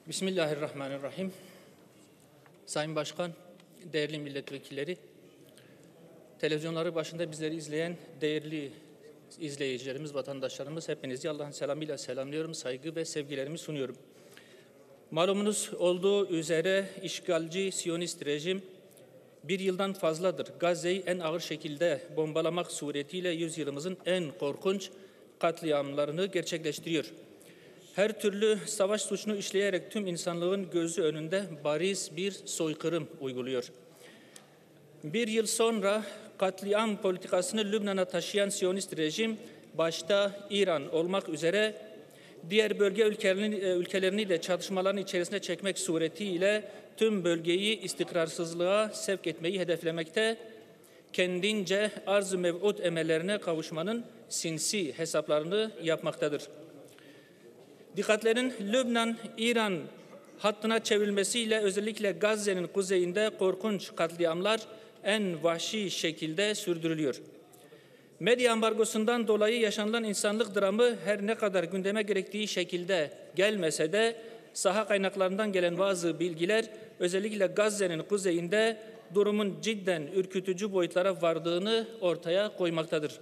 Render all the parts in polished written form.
Bismillahirrahmanirrahim. Sayın Başkan, değerli milletvekilleri, televizyonları başında bizleri izleyen değerli izleyicilerimiz, vatandaşlarımız, hepinizi Allah'ın selamıyla selamlıyorum, saygı ve sevgilerimi sunuyorum. Malumunuz olduğu üzere işgalci Siyonist rejim bir yıldan fazladır Gazze'yi en ağır şekilde bombalamak suretiyle yüzyılımızın en korkunç katliamlarını gerçekleştiriyor. Her türlü savaş suçunu işleyerek tüm insanlığın gözü önünde bariz bir soykırım uyguluyor. Bir yıl sonra katliam politikasını Lübnan'a taşıyan Siyonist rejim, başta İran olmak üzere diğer bölge ülkelerini de çatışmaların içerisine çekmek suretiyle tüm bölgeyi istikrarsızlığa sevk etmeyi hedeflemekte, kendince arz-ı mev'ud emellerine kavuşmanın sinsi hesaplarını yapmaktadır. Dikkatlerin Lübnan-İran hattına çevrilmesiyle özellikle Gazze'nin kuzeyinde korkunç katliamlar en vahşi şekilde sürdürülüyor. Medya ambargosundan dolayı yaşanılan insanlık dramı her ne kadar gündeme gerektiği şekilde gelmese de saha kaynaklarından gelen bazı bilgiler özellikle Gazze'nin kuzeyinde durumun cidden ürkütücü boyutlara vardığını ortaya koymaktadır.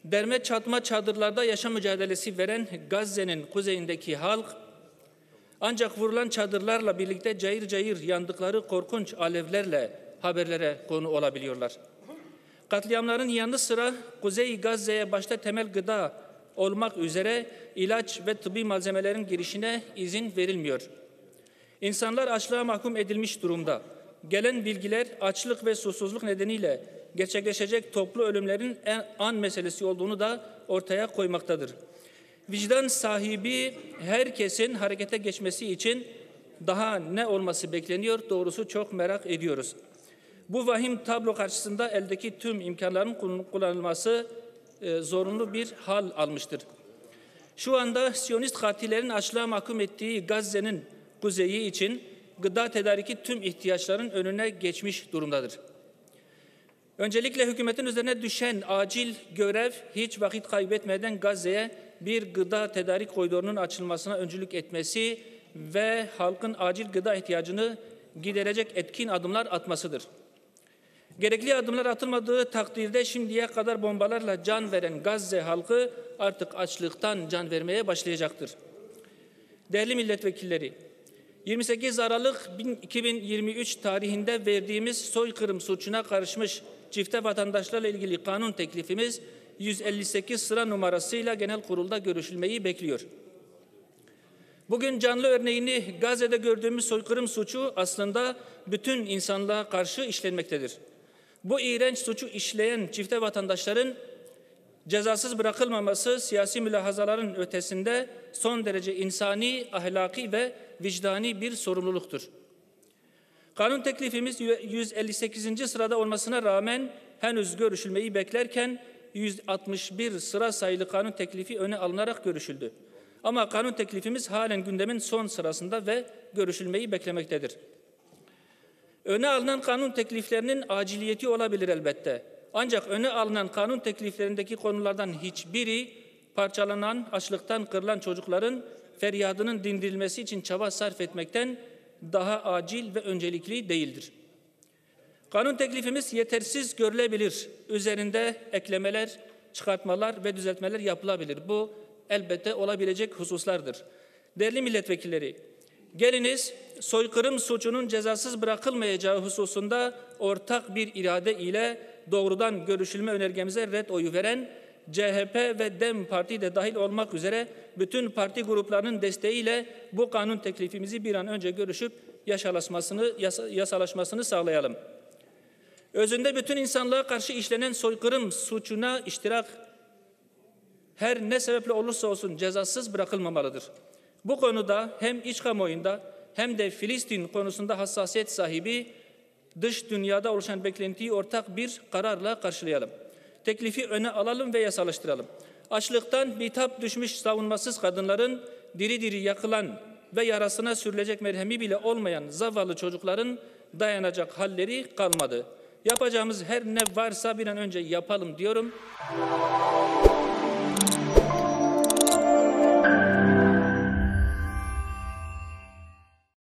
Derme çatma çadırlarda yaşam mücadelesi veren Gazze'nin kuzeyindeki halk, ancak vurulan çadırlarla birlikte cayır cayır yandıkları korkunç alevlerle haberlere konu olabiliyorlar. Katliamların yanı sıra Kuzey Gazze'ye başta temel gıda olmak üzere ilaç ve tıbbi malzemelerin girişine izin verilmiyor. İnsanlar açlığa mahkum edilmiş durumda. Gelen bilgiler açlık ve susuzluk nedeniyle gerçekleşecek toplu ölümlerin an meselesi olduğunu da ortaya koymaktadır. Vicdan sahibi herkesin harekete geçmesi için daha ne olması bekleniyor? Doğrusu çok merak ediyoruz. Bu vahim tablo karşısında eldeki tüm imkanların kullanılması zorunlu bir hal almıştır. Şu anda Siyonist katillerin açlığa mahkum ettiği Gazze'nin kuzeyi için gıda tedariki tüm ihtiyaçların önüne geçmiş durumdadır. Öncelikle hükümetin üzerine düşen acil görev hiç vakit kaybetmeden Gazze'ye bir gıda tedarik koridorunun açılmasına öncülük etmesi ve halkın acil gıda ihtiyacını giderecek etkin adımlar atmasıdır. Gerekli adımlar atılmadığı takdirde şimdiye kadar bombalarla can veren Gazze halkı artık açlıktan can vermeye başlayacaktır. Değerli milletvekilleri, 28 Aralık 2023 tarihinde verdiğimiz soykırım suçuna karışmış çifte vatandaşlarla ilgili kanun teklifimiz 158 sıra numarasıyla genel kurulda görüşülmeyi bekliyor. Bugün canlı örneğini Gazze'de gördüğümüz soykırım suçu aslında bütün insanlığa karşı işlenmektedir. Bu iğrenç suçu işleyen çifte vatandaşların cezasız bırakılmaması siyasi mülahazaların ötesinde son derece insani, ahlaki ve vicdani bir sorumluluktur. Kanun teklifimiz 158. sırada olmasına rağmen henüz görüşülmeyi beklerken 161 sıra sayılı kanun teklifi öne alınarak görüşüldü. Ama kanun teklifimiz halen gündemin son sırasında ve görüşülmeyi beklemektedir. Öne alınan kanun tekliflerinin aciliyeti olabilir elbette. Ancak öne alınan kanun tekliflerindeki konulardan hiçbiri parçalanan, açlıktan kırılan çocukların feryadının dindirilmesi için çaba sarf etmekten daha acil ve öncelikli değildir. Kanun teklifimiz yetersiz görülebilir. Üzerinde eklemeler, çıkartmalar ve düzeltmeler yapılabilir. Bu elbette olabilecek hususlardır. Değerli milletvekilleri, geliniz soykırım suçunun cezasız bırakılmayacağı hususunda ortak bir irade ile doğrudan görüşülme önergemize red oyu veren CHP ve DEM Parti de dahil olmak üzere bütün parti gruplarının desteğiyle bu kanun teklifimizi bir an önce görüşüp yasalaşmasını sağlayalım. Özünde bütün insanlığa karşı işlenen soykırım suçuna iştirak her ne sebeple olursa olsun cezasız bırakılmamalıdır. Bu konuda hem iç kamuoyunda hem de Filistin konusunda hassasiyet sahibi dış dünyada oluşan beklentiyi ortak bir kararla karşılayalım. Teklifi öne alalım ve yasalaştıralım. Açlıktan bitap düşmüş savunmasız kadınların, diri diri yakılan ve yarasına sürülecek merhemi bile olmayan zavallı çocukların dayanacak halleri kalmadı. Yapacağımız her ne varsa bir an önce yapalım diyorum.